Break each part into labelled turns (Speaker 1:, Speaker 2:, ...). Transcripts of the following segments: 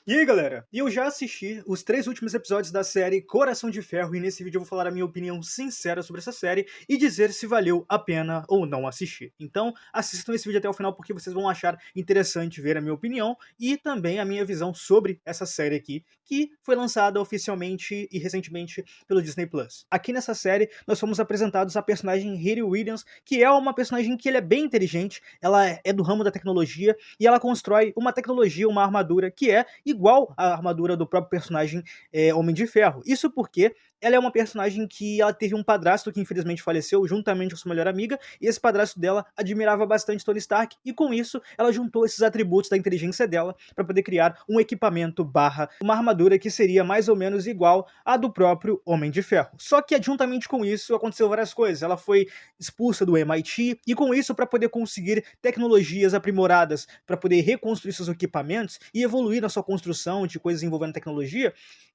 Speaker 1: E aí galera, eu já assisti os 3 últimos episódios da série Coração de Ferro e nesse vídeo eu vou falar a minha opinião sincera sobre essa série e dizer se valeu a pena ou não assistir. Então assistam esse vídeo até o final porque vocês vão achar interessante ver a minha opinião e também a minha visão sobre essa série aqui, que foi lançada oficialmente e recentemente pelo Disney Plus. Aqui nessa série nós fomos apresentados a personagem Riri Williams, que é uma personagem que é bem inteligente, ela é do ramo da tecnologia e ela constrói uma tecnologia, uma armadura que é igual à armadura do próprio personagem Homem de Ferro. Isso porque ela é uma personagem que ela teve um padrasto que infelizmente faleceu juntamente com sua melhor amiga, e esse padrasto dela admirava bastante Tony Stark, e com isso ela juntou esses atributos da inteligência dela para poder criar um equipamento barra uma armadura que seria mais ou menos igual à do próprio Homem de Ferro. Só que juntamente com isso aconteceu várias coisas. Ela foi expulsa do MIT e com isso para poder conseguir tecnologias aprimoradas para poder reconstruir seus equipamentos e evoluir na sua construção de coisas envolvendo tecnologia,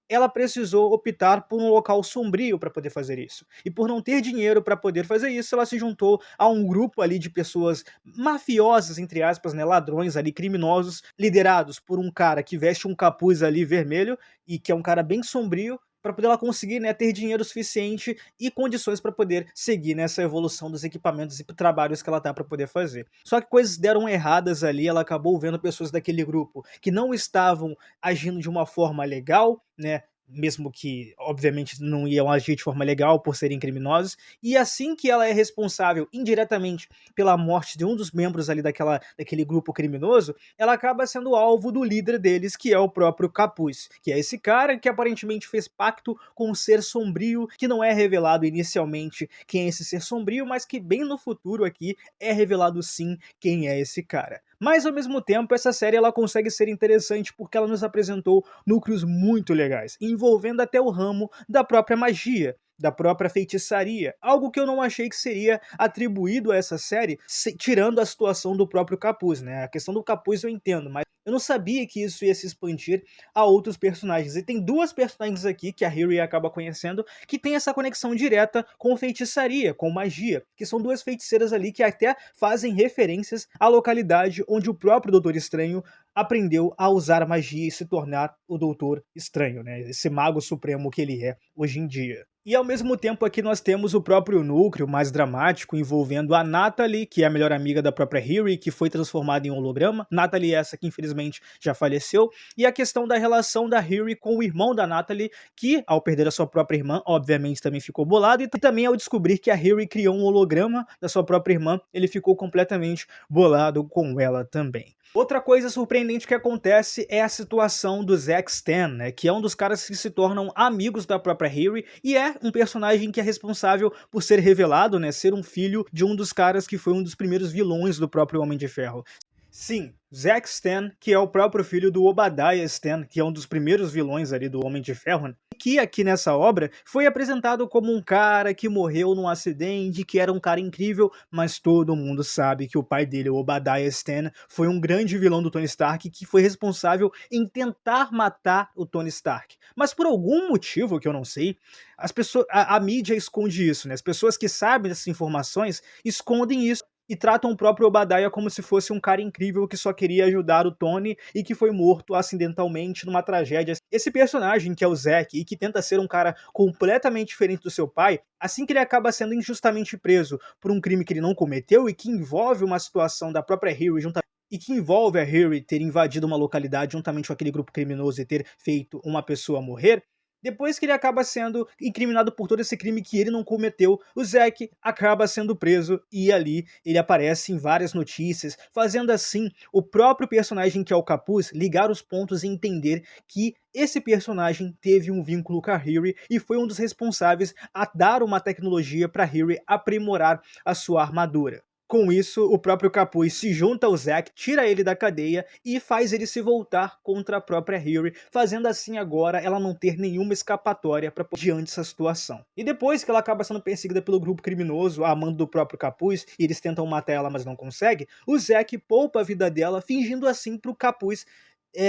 Speaker 1: ela precisou optar por um local sombrio para poder fazer isso. E por não ter dinheiro para poder fazer isso, ela se juntou a um grupo ali de pessoas mafiosas, entre aspas, né, ladrões ali, criminosos, liderados por um cara que veste um capuz ali vermelho e que é um cara bem sombrio, para poder ela conseguir, né, ter dinheiro suficiente e condições para poder seguir nessa evolução dos equipamentos e trabalhos que ela tá para poder fazer. Só que coisas deram erradas ali, ela acabou vendo pessoas daquele grupo que não estavam agindo de uma forma legal, né, mesmo que obviamente não iam agir de forma legal por serem criminosos, e assim que ela é responsável indiretamente pela morte de um dos membros ali daquele grupo criminoso, ela acaba sendo alvo do líder deles, que é o próprio Capuz, que é esse cara que aparentemente fez pacto com um ser sombrio, que não é revelado inicialmente quem é esse ser sombrio, mas que bem no futuro aqui é revelado sim quem é esse cara. Mas ao mesmo tempo, essa série ela consegue ser interessante porque ela nos apresentou núcleos muito legais, envolvendo até o ramo da própria magia, da própria feitiçaria, algo que eu não achei que seria atribuído a essa série, tirando a situação do próprio Capuz, né? A questão do Capuz eu entendo, mas eu não sabia que isso ia se expandir a outros personagens. E tem duas personagens aqui que a Riri acaba conhecendo que tem essa conexão direta com feitiçaria, com magia, que são duas feiticeiras ali que até fazem referências à localidade onde o próprio Doutor Estranho aprendeu a usar magia e se tornar o Doutor Estranho, né? Esse mago supremo que ele é hoje em dia. E ao mesmo tempo aqui nós temos o próprio núcleo mais dramático envolvendo a Natalie, que é a melhor amiga da própria Riri, que foi transformada em holograma. Natalie essa que infelizmente já faleceu. E a questão da relação da Riri com o irmão da Natalie, que ao perder a sua própria irmã, obviamente também ficou bolado. E também ao descobrir que a Riri criou um holograma da sua própria irmã, ele ficou completamente bolado com ela também. Outra coisa surpreendente que acontece é a situação do Zack Stan, né, que é um dos caras que se tornam amigos da própria Riri e é um personagem que é responsável por ser revelado, né, ser um filho de um dos caras que foi um dos primeiros vilões do próprio Homem de Ferro. Sim, Zack Stan, que é o próprio filho do Obadiah Stan, que é um dos primeiros vilões ali do Homem de Ferro, né? Que aqui nessa obra foi apresentado como um cara que morreu num acidente, que era um cara incrível, mas todo mundo sabe que o pai dele, o Obadiah Stane, foi um grande vilão do Tony Stark que foi responsável em tentar matar o Tony Stark. Mas por algum motivo que eu não sei, as pessoas, a mídia esconde isso, né? As pessoas que sabem dessas informações escondem isso e tratam o próprio Obadiah como se fosse um cara incrível que só queria ajudar o Tony e que foi morto acidentalmente numa tragédia. Esse personagem, que é o Zack, e que tenta ser um cara completamente diferente do seu pai, assim que ele acaba sendo injustamente preso por um crime que ele não cometeu e que envolve uma situação da própria Riri e que envolve a Riri ter invadido uma localidade juntamente com aquele grupo criminoso e ter feito uma pessoa morrer, depois que ele acaba sendo incriminado por todo esse crime que ele não cometeu, o Zack acaba sendo preso e ali ele aparece em várias notícias, fazendo assim o próprio personagem que é o Capuz ligar os pontos e entender que esse personagem teve um vínculo com a Riri e foi um dos responsáveis a dar uma tecnologia para Riri aprimorar a sua armadura. Com isso, o próprio Capuz se junta ao Zack, tira ele da cadeia e faz ele se voltar contra a própria Riri, fazendo assim agora ela não ter nenhuma escapatória para diante dessa situação. E depois que ela acaba sendo perseguida pelo grupo criminoso, a mando do próprio Capuz, e eles tentam matar ela, mas não conseguem, o Zack poupa a vida dela, fingindo assim pro Capuz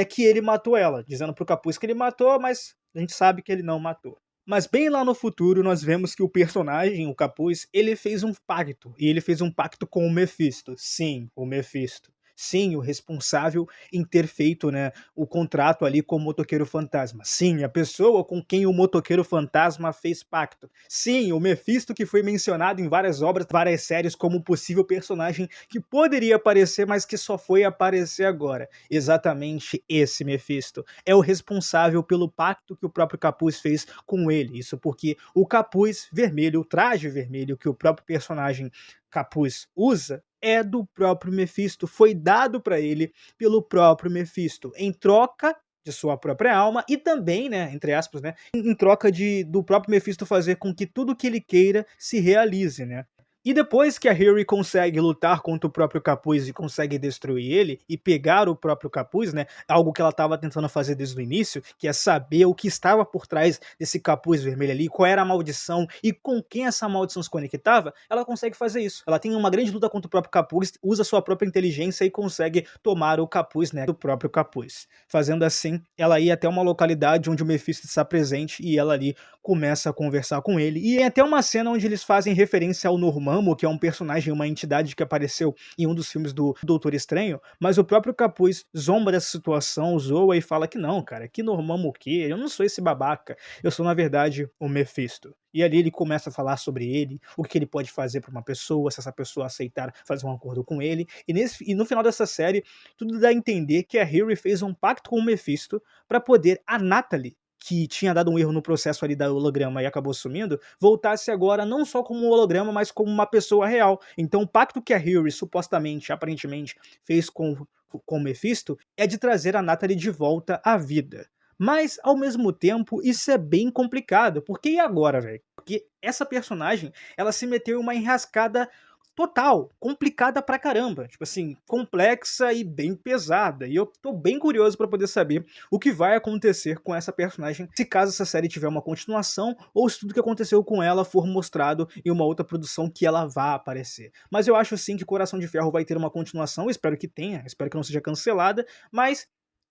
Speaker 1: que ele matou ela, dizendo pro Capuz que ele matou, mas a gente sabe que ele não matou. Mas bem lá no futuro, nós vemos que o personagem, o Capuz, ele fez um pacto. E ele fez um pacto com o Mephisto. Sim, o Mephisto. Sim, o responsável em ter feito, né, o contrato ali com o motoqueiro fantasma. Sim, a pessoa com quem o motoqueiro fantasma fez pacto. Sim, o Mephisto que foi mencionado em várias obras, várias séries como possível personagem que poderia aparecer, mas que só foi aparecer agora. Exatamente esse Mephisto é o responsável pelo pacto que o próprio Capuz fez com ele. Isso porque o capuz vermelho, o traje vermelho que o próprio personagem Capuz usa é do próprio Mephisto, foi dado para ele pelo próprio Mephisto, em troca de sua própria alma e também, né, entre aspas, né, em troca do próprio Mephisto fazer com que tudo que ele queira se realize, né. E depois que a Harry consegue lutar contra o próprio Capuz e consegue destruir ele e pegar o próprio Capuz, né, algo que ela estava tentando fazer desde o início, que é saber o que estava por trás desse capuz vermelho ali, qual era a maldição e com quem essa maldição se conectava, ela consegue fazer isso. Ela tem uma grande luta contra o próprio Capuz, usa sua própria inteligência e consegue tomar o Capuz, né, do próprio Capuz. Fazendo assim, ela ia até uma localidade onde o Mephisto está presente e ela ali começa a conversar com ele. E é até uma cena onde eles fazem referência ao Normammo, que é um personagem, uma entidade que apareceu em um dos filmes do Doutor Estranho, mas o próprio Capuz zomba dessa situação, zoa e fala que não, cara, que Normammo o quê? Eu não sou esse babaca, eu sou na verdade o Mephisto. E ali ele começa a falar sobre ele, o que ele pode fazer para uma pessoa, se essa pessoa aceitar fazer um acordo com ele. E no final dessa série, tudo dá a entender que a Harry fez um pacto com o Mephisto para poder a Natalie, que tinha dado um erro no processo ali da holograma e acabou sumindo, voltasse agora não só como um holograma, mas como uma pessoa real. Então o pacto que a Harry supostamente, aparentemente, fez com o Mephisto é de trazer a Natalie de volta à vida. Mas, ao mesmo tempo, isso é bem complicado. Porque e agora, velho? Porque essa personagem, ela se meteu em uma enrascada total, complicada pra caramba. Tipo assim, complexa e bem pesada. E eu tô bem curioso pra poder saber o que vai acontecer com essa personagem, se caso essa série tiver uma continuação, ou se tudo que aconteceu com ela for mostrado em uma outra produção que ela vá aparecer. Mas eu acho sim que Coração de Ferro vai ter uma continuação, espero que tenha, espero que não seja cancelada, mas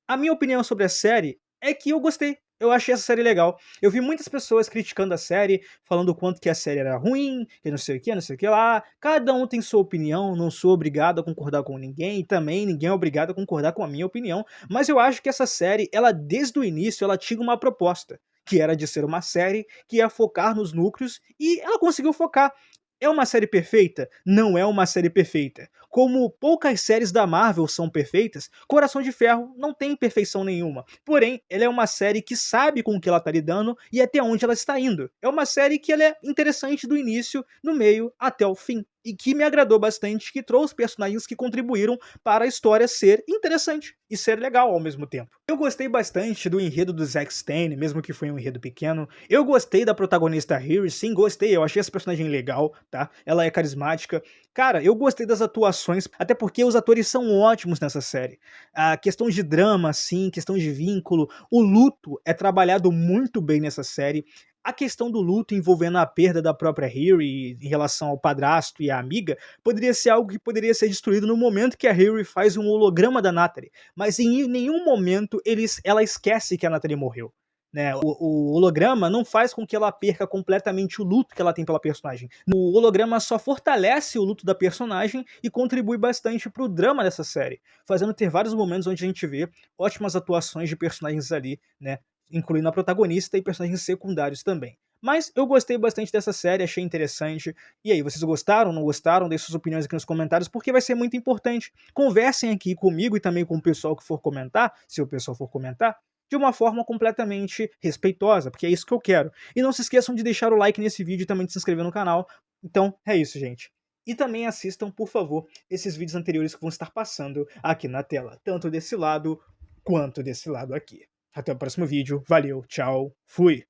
Speaker 1: a minha opinião sobre a série é que eu gostei. Eu achei essa série legal. Eu vi muitas pessoas criticando a série, falando o quanto que a série era ruim, que não sei o que, não sei o que lá. Cada um tem sua opinião, não sou obrigado a concordar com ninguém, e também ninguém é obrigado a concordar com a minha opinião. Mas eu acho que essa série, ela desde o início, ela tinha uma proposta, que era de ser uma série que ia focar nos núcleos, e ela conseguiu focar. É uma série perfeita? Não é uma série perfeita. Como poucas séries da Marvel são perfeitas, Coração de Ferro não tem perfeição nenhuma. Porém, ela é uma série que sabe com o que ela está lidando e até onde ela está indo. É uma série que ela é interessante do início, no meio, até o fim. E que me agradou bastante, que trouxe personagens que contribuíram para a história ser interessante e ser legal ao mesmo tempo. Eu gostei bastante do enredo do Zack Stane, mesmo que foi um enredo pequeno. Eu gostei da protagonista Harry, sim, gostei. Eu achei essa personagem legal, tá? Ela é carismática. Cara, eu gostei das atuações, até porque os atores são ótimos nessa série. A questão de drama, sim, questão de vínculo, o luto é trabalhado muito bem nessa série. A questão do luto envolvendo a perda da própria Harry em relação ao padrasto e à amiga poderia ser algo que poderia ser destruído no momento que a Harry faz um holograma da Natalie, mas em nenhum momento ela esquece que a Natalie morreu. Né? O holograma não faz com que ela perca completamente o luto que ela tem pela personagem. O holograma só fortalece o luto da personagem e contribui bastante pro drama dessa série, fazendo ter vários momentos onde a gente vê ótimas atuações de personagens ali, né? Incluindo a protagonista e personagens secundários também. Mas eu gostei bastante dessa série, achei interessante. E aí, vocês gostaram, não gostaram? Deixem suas opiniões aqui nos comentários, porque vai ser muito importante. Conversem aqui comigo e também com o pessoal que for comentar, se o pessoal for comentar, de uma forma completamente respeitosa, porque é isso que eu quero. E não se esqueçam de deixar o like nesse vídeo e também de se inscrever no canal. Então, é isso, gente. E também assistam, por favor, esses vídeos anteriores que vão estar passando aqui na tela, tanto desse lado quanto desse lado aqui. Até o próximo vídeo. Valeu, tchau, fui!